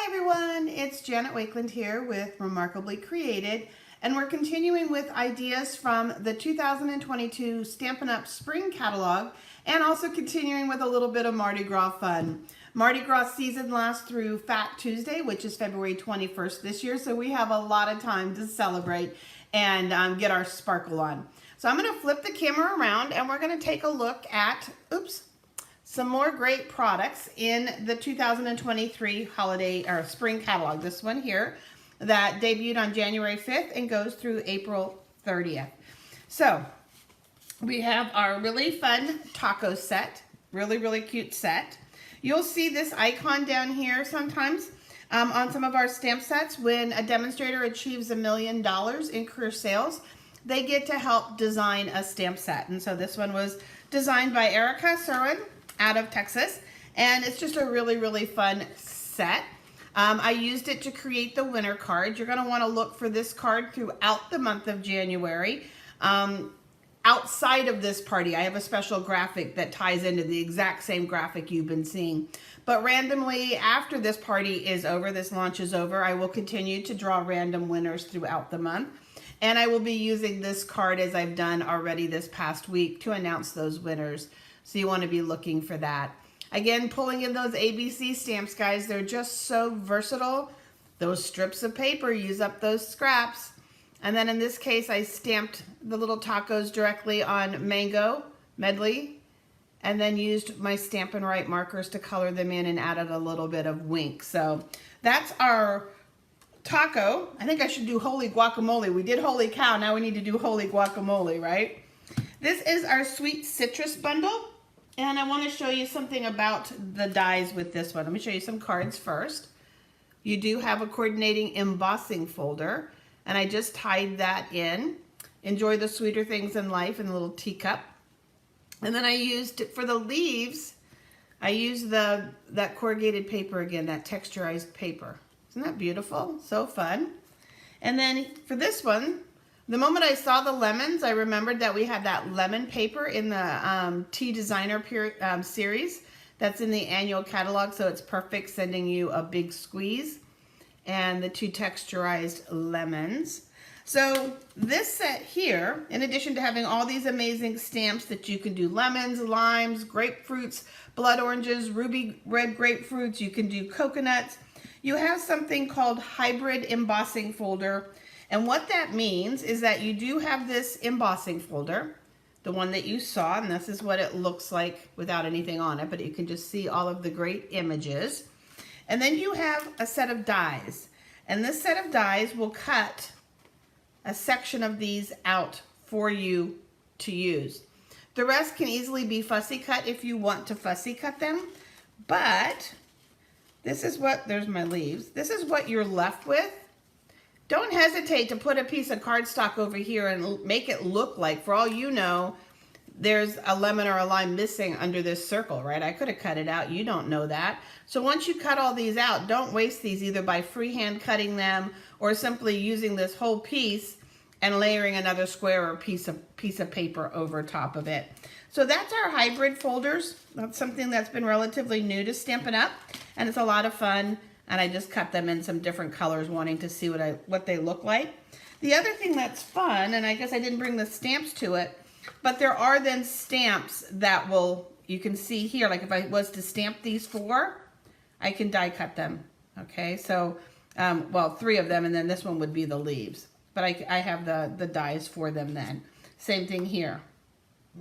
Hi everyone, it's Janet Wakeland here with Remarkably Created, and we're continuing with ideas from the 2022 Stampin' Up! Spring Catalog, and also continuing with a little bit of Mardi Gras fun. Mardi Gras season lasts through Fat Tuesday, which is February 21st this year, so we have a lot of time to celebrate and get our sparkle on. So I'm going to flip the camera around and we're going to take a look at, some more great products in the 2023 holiday or spring catalog. This one here that debuted on January 5th and goes through April 30th. So we have our really fun taco set, really cute set. You'll see this icon down here sometimes on some of our stamp sets. When a demonstrator achieves $1 million in career sales, they get to help design a stamp set. And so this one was designed by Erica Serwin out of Texas, and it's just a really fun set. I used it to create the winter card. You're going to want to look for this card throughout the month of January. Outside of this party, I have a special graphic that ties into the exact same graphic you've been seeing. But randomly, after this party is over, this launch is over, I will continue to draw random winners throughout the month. And I will be using this card as I've done already this past week to announce those winners. So you want to be looking for that. Again, pulling in those ABC stamps, guys. They're just so versatile. Those strips of paper use up those scraps. And then in this case, I stamped the little tacos directly on mango medley and then used my Stampin' Write markers to color them in and added a little bit of wink. So that's our taco. I think I should do holy guacamole. We did holy cow. Now we need to do holy guacamole, right? This is our sweet citrus bundle. And I want to show you something about the dies with this one. Let me show you some cards first. You do have a coordinating embossing folder, and I just tied that in. Enjoy the sweeter things in life in a little teacup. And then I used, for the leaves, I used that corrugated paper again, that texturized paper. Isn't that beautiful? So fun. And then for this one, the moment I saw the lemons, I remembered that we had that lemon paper in the Tea Designer series that's in the annual catalog, so it's perfect, sending you a big squeeze and the two texturized lemons. So this set here, in addition to having all these amazing stamps that you can do lemons, limes, grapefruits, blood oranges, ruby red grapefruits, you can do coconuts, you have something called hybrid embossing folder. And what that means is that you do have this embossing folder, the one that you saw, and this is what it looks like without anything on it, but you can just see all of the great images. And then you have a set of dies, and this set of dies will cut a section of these out for you to use. The rest can easily be fussy cut if you want to fussy cut them, but this is what, there's my leaves, this is what you're left with. Don't hesitate to put a piece of cardstock over here and make it look like, for all you know, there's a lemon or a lime missing under this circle, right? I could have cut it out. You don't know that. So once you cut all these out, don't waste these either by freehand cutting them or simply using this whole piece and layering another square or piece of paper over top of it. So that's our hybrid folders. That's something that's been relatively new to Stampin' Up, and it's a lot of fun. And I just cut them in some different colors, wanting to see what they look like. The other thing that's fun, and I guess I didn't bring the stamps to it, but there are then stamps that you can see here, like if I was to stamp these four, I can die cut them, okay? So, well, 3 of them, and then this one would be the leaves. But I have the dies for them then. Same thing here,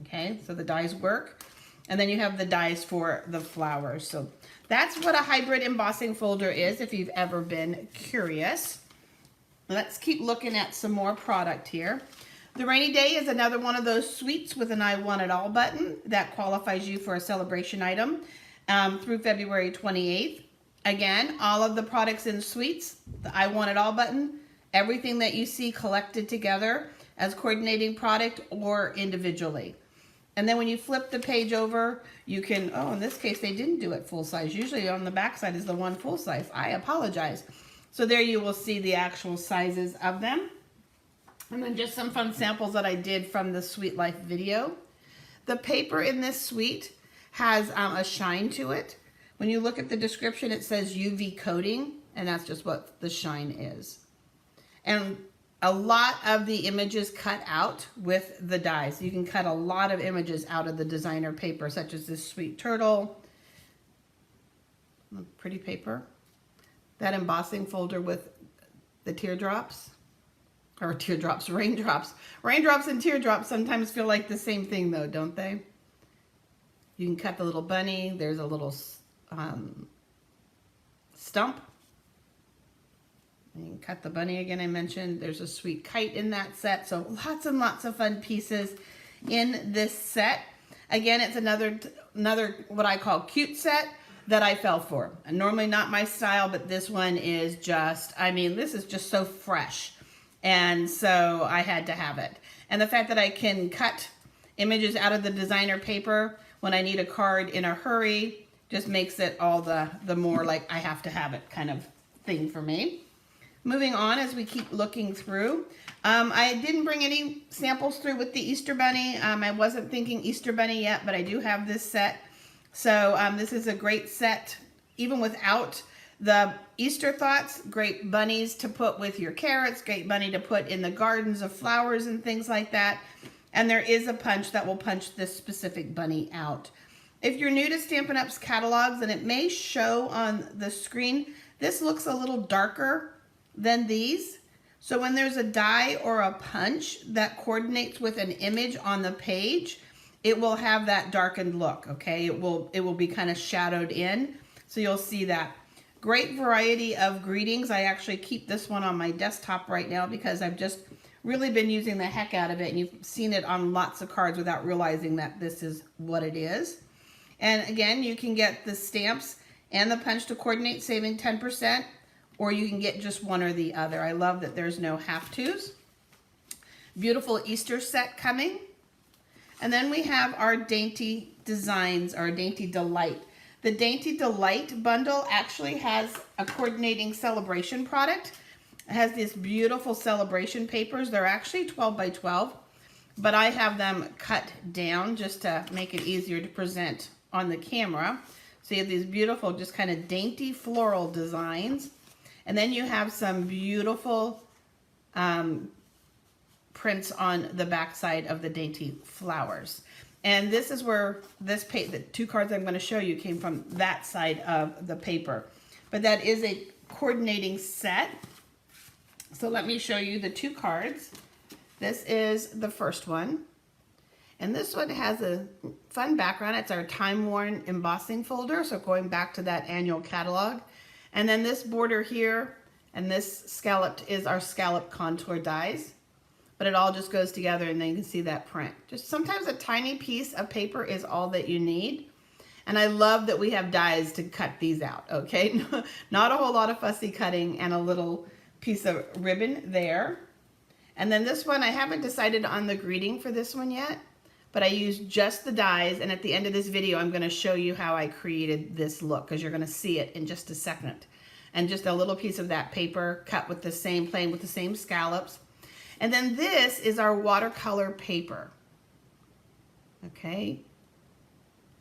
okay? So the dies work. And then you have the dies for the flowers. So that's what a hybrid embossing folder is, if you've ever been curious. Let's keep looking at some more product here. The Rainy Day is another one of those sweets with an I Want It All button that qualifies you for a celebration item through February 28th. Again, all of the products in sweets, the I Want It All button, everything that you see collected together as coordinating product or individually. And then when you flip the page over, you can, oh, in this case, they didn't do it full size. Usually on the back side is the one full size. I apologize. So there you will see the actual sizes of them. And then just some fun samples that I did from the Sweet Life video. The paper in this suite has a shine to it. When you look at the description, it says UV coating, and that's just what the shine is. And a lot of the images cut out with the dies. You can cut a lot of images out of the designer paper, such as this sweet turtle, pretty paper, that embossing folder with the teardrops, or teardrops, raindrops. Raindrops and teardrops sometimes feel like the same thing though, don't they? You can cut the little bunny. There's a little stump. And you can cut the bunny again, I mentioned. There's a sweet kite in that set. So lots and lots of fun pieces in this set. Again, it's another what I call cute set that I fell for. And normally not my style, but this one is just, I mean, this is just so fresh. And so I had to have it. And the fact that I can cut images out of the designer paper when I need a card in a hurry just makes it all the more like I have to have it kind of thing for me. Moving on as we keep looking through. I didn't bring any samples through with the Easter Bunny. I wasn't thinking Easter Bunny yet, but I do have this set. So this is a great set, even without the Easter thoughts. Great bunnies to put with your carrots, great bunny to put in the gardens of flowers and things like that. And there is a punch that will punch this specific bunny out. If you're new to Stampin' Up's catalogs, and it may show on the screen, this looks a little darker than these. So when there's a die or a punch that coordinates with an image on the page, it will have that darkened look, okay? It will be kind of shadowed in, so you'll see that. Great variety of greetings. I actually keep this one on my desktop right now because I've just really been using the heck out of it, and you've seen it on lots of cards without realizing that this is what it is. And again, you can get the stamps and the punch to coordinate, saving 10%, or you can get just one or the other. I love that there's no have-tos. Beautiful Easter set coming. And then we have our Dainty Designs, our Dainty Delight. The Dainty Delight bundle actually has a coordinating celebration product. It has these beautiful celebration papers. They're actually 12 by 12, but I have them cut down just to make it easier to present on the camera. So you have these beautiful, just kind of dainty floral designs. And then you have some beautiful prints on the back side of the dainty flowers. And this is where the two cards I'm going to show you came from that side of the paper. But that is a coordinating set. So let me show you the two cards. This is the first one. And this one has a fun background. It's our time-worn embossing folder, so going back to that annual catalog. And then this border here and this scalloped is our scallop contour dies. But it all just goes together, and then you can see that print. Just sometimes a tiny piece of paper is all that you need. And I love that we have dies to cut these out, okay? Not a whole lot of fussy cutting, and a little piece of ribbon there. And then this one, I haven't decided on the greeting for this one yet, but I used just the dies, and at the end of this video, I'm gonna show you how I created this look, because you're gonna see it in just a second. And just a little piece of that paper cut with the same, playing with the same scallops. And then this is our watercolor paper, okay?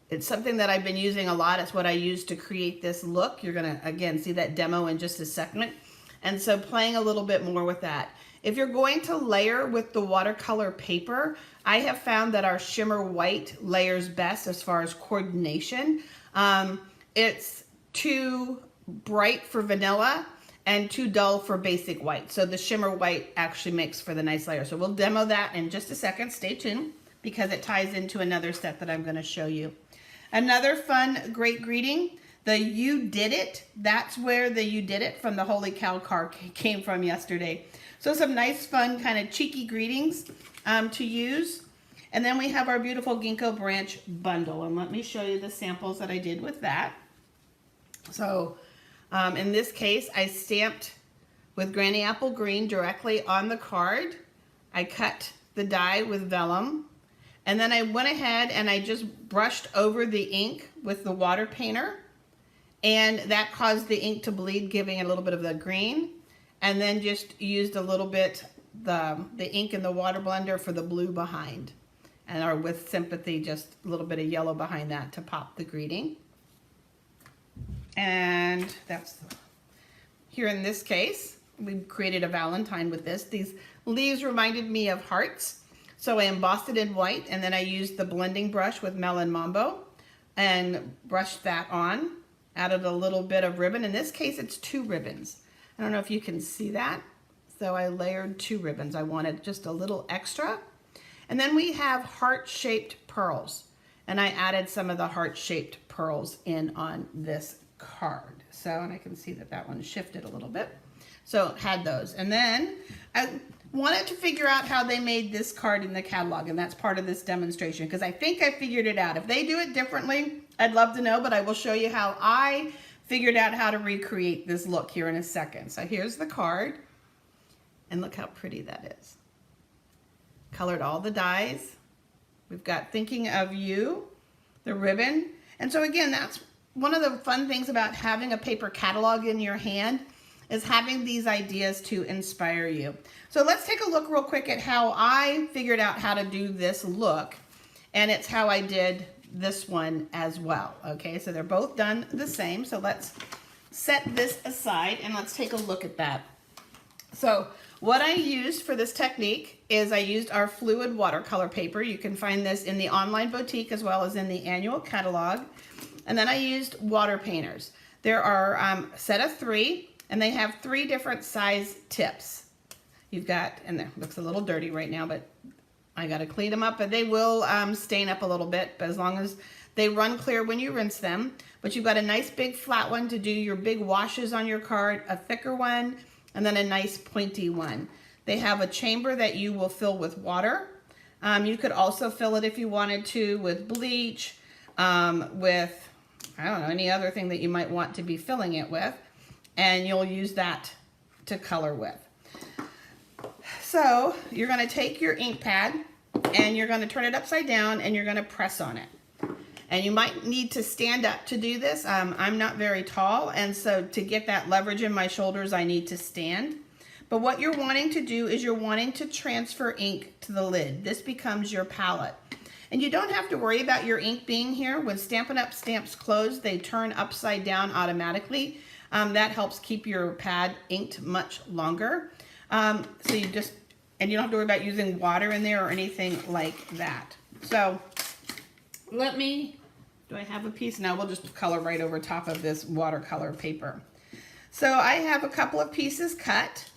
It's something that I've been using a lot. It's what I use to create this look. You're gonna, again, see that demo in just a second. And so playing a little bit more with that. If you're going to layer with the watercolor paper, I have found that our shimmer white layers best as far as coordination. It's too bright for vanilla and too dull for basic white. So the shimmer white actually makes for the nice layer. So we'll demo that in just a second. Stay tuned, because it ties into another set that I'm gonna show you. Another fun, great greeting, the You Did It. That's where the You Did It from the Holy Cow card came from yesterday. So some nice, fun, kind of cheeky greetings to use. And then we have our beautiful Ginkgo Branch bundle. And let me show you the samples that I did with that. So in this case, I stamped with Granny Apple Green directly on the card. I cut the die with vellum. And then I went ahead and I just brushed over the ink with the water painter. And that caused the ink to bleed, giving it a little bit of the green. And then just used a little bit the ink in the water blender for the blue behind. And or with sympathy, just a little bit of yellow behind that to pop the greeting. And that's here in this case, we created a Valentine with this. These leaves reminded me of hearts. So I embossed it in white, and then I used the blending brush with Melon Mambo and brushed that on. Added a little bit of ribbon. In this case, it's 2 ribbons. I don't know if you can see that. So I layered 2 ribbons. I wanted just a little extra. And then we have heart-shaped pearls. And I added some of the heart-shaped pearls in on this card. So, and I can see that that one shifted a little bit. So had those. And then I wanted to figure out how they made this card in the catalog, and that's part of this demonstration, because I think I figured it out. If they do it differently, I'd love to know, but I will show you how I figured out how to recreate this look here in a second. So here's the card, and look how pretty that is. Colored all the dies. We've got Thinking of You, the ribbon. And so again, that's one of the fun things about having a paper catalog in your hand, is having these ideas to inspire you. So let's take a look real quick at how I figured out how to do this look, and it's how I did this one as well. Okay, so they're both done the same. So let's set this aside and let's take a look at that. So what I used for this technique is I used our fluid watercolor paper. You can find this in the online boutique as well as in the annual catalog. And then I used water painters. There are a set of 3, and they have 3 different size tips. You've got, and it looks a little dirty right now, but I got to clean them up, but they will stain up a little bit, but as long as they run clear when you rinse them. But you've got a nice big flat one to do your big washes on your card, a thicker one, and then a nice pointy one. They have a chamber that you will fill with water. You could also fill it if you wanted to with bleach, with, I don't know, any other thing that you might want to be filling it with. And you'll use that to color with. So you're going to take your ink pad and you're going to turn it upside down and you're going to press on it. And you might need to stand up to do this. I'm not very tall, and so to get that leverage in my shoulders, I need to stand. But what you're wanting to do is you're wanting to transfer ink to the lid. This becomes your palette. And you don't have to worry about your ink being here. When Stampin' Up! Stamps close, they turn upside down automatically. That helps keep your pad inked much longer. So you just, and you don't have to worry about using water in there or anything like that. So let me, do I have a piece? No, we'll just color right over top of this watercolor paper. So I have a couple of pieces cut,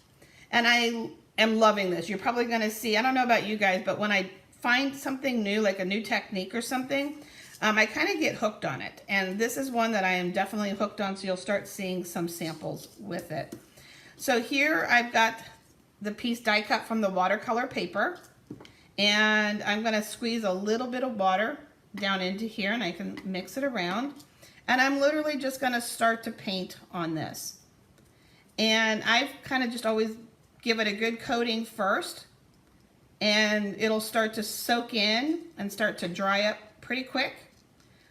and I am loving this. You're probably going to see, I don't know about you guys, but when I find something new, like a new technique or something, I kind of get hooked on it. And this is one that I am definitely hooked on, so you'll start seeing some samples with it. So here I've got the piece die cut from the watercolor paper, and I'm going to squeeze a little bit of water down into here, and I can mix it around. And I'm literally just going to start to paint on this. And I've kind of just always give it a good coating first, and it'll start to soak in and start to dry up pretty quick,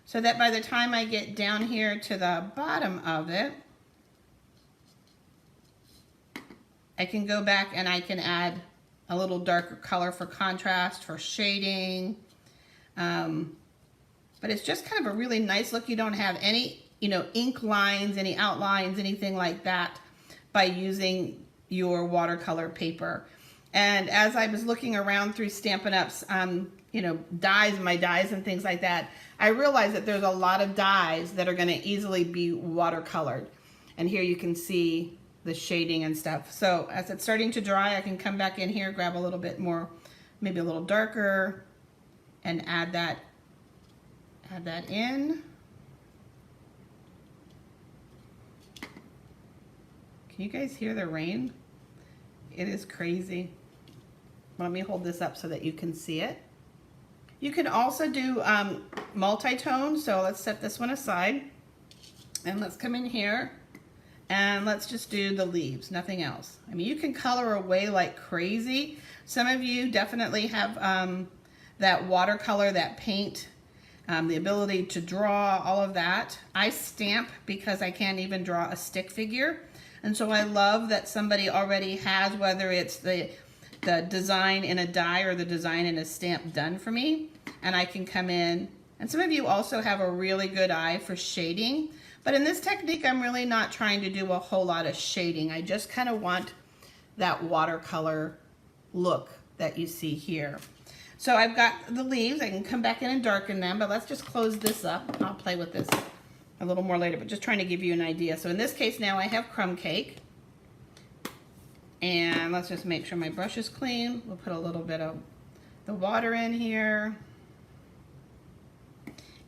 so that by the time I get down here to the bottom of it, I can go back and I can add a little darker color for contrast, for shading. But it's just kind of a really nice look. You don't have any, ink lines, any outlines, anything like that by using your watercolor paper. And as I was looking around through Stampin' Up's, dies, my dies and things like that, I realized that there's a lot of dies that are going to easily be watercolored. And here you can see the shading and stuff. So as it's starting to dry, I can come back in here, grab a little bit more, maybe a little darker, and add that in. Can you guys hear the rain? It is crazy. Let me hold this up so that you can see it. You can also do multi-tone, so let's set this one aside. And let's come in here and let's just do the leaves, nothing else. I mean, you can color away like crazy. Some of you definitely have that watercolor, that paint, the ability to draw, all of that. I stamp because I can't even draw a stick figure. And so I love that somebody already has, whether it's the design in a die or the design in a stamp done for me, and I can come in. And some of you also have a really good eye for shading, But in this technique, I'm really not trying to do a whole lot of shading. I just kind of want that watercolor look that you see here. So I've got the leaves. I can come back in and darken them, but let's just close this up. I'll play with this a little more later, but just trying to give you an idea. So in this case now I have crumb cake. And let's just make sure my brush is clean. We'll put a little bit of the water in here.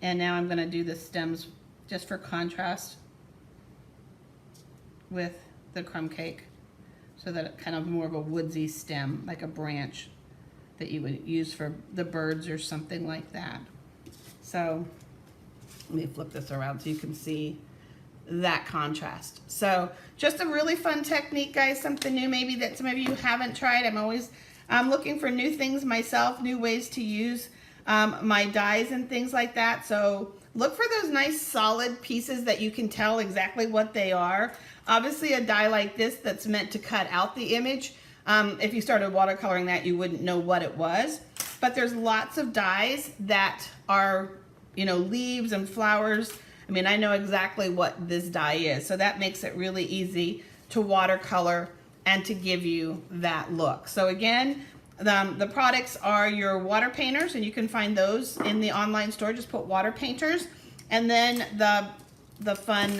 And now I'm gonna do the stems just for contrast with the crumb cake, so that it's kind of more of a woodsy stem, like a branch that you would use for the birds or something like that. So let me flip this around so you can see that contrast. So just a really fun technique, guys, something new maybe that some of you haven't tried. I'm always looking for new things myself, new ways to use my dies and things like that. So look for those nice solid pieces that you can tell exactly what they are. Obviously a die like this that's meant to cut out the image, if you started watercoloring that, you wouldn't know what it was. But there's lots of dies that are, you know, leaves and flowers. I mean, I know exactly what this die is, so that makes it really easy to watercolor and to give you that look. So again, the products are your water painters, and you can find those in the online store. Just put water painters, and then the fun,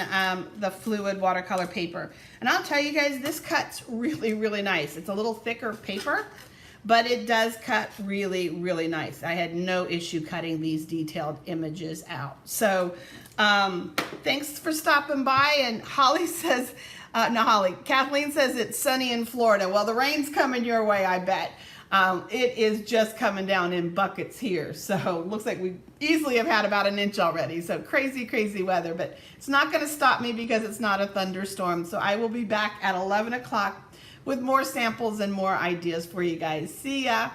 the fluid watercolor paper. And I'll tell you guys, this cuts really, really nice. It's a little thicker paper, but it does cut really, really nice. I had no issue cutting these detailed images out. So thanks for stopping by. And Holly says, Kathleen says it's sunny in Florida. Well, the rain's coming your way, I bet. It is just coming down in buckets here. So looks like we easily have had about an inch already. So crazy, crazy weather, but it's not gonna stop me because it's not a thunderstorm. So I will be back at 11 o'clock with more samples and more ideas for you guys. See ya.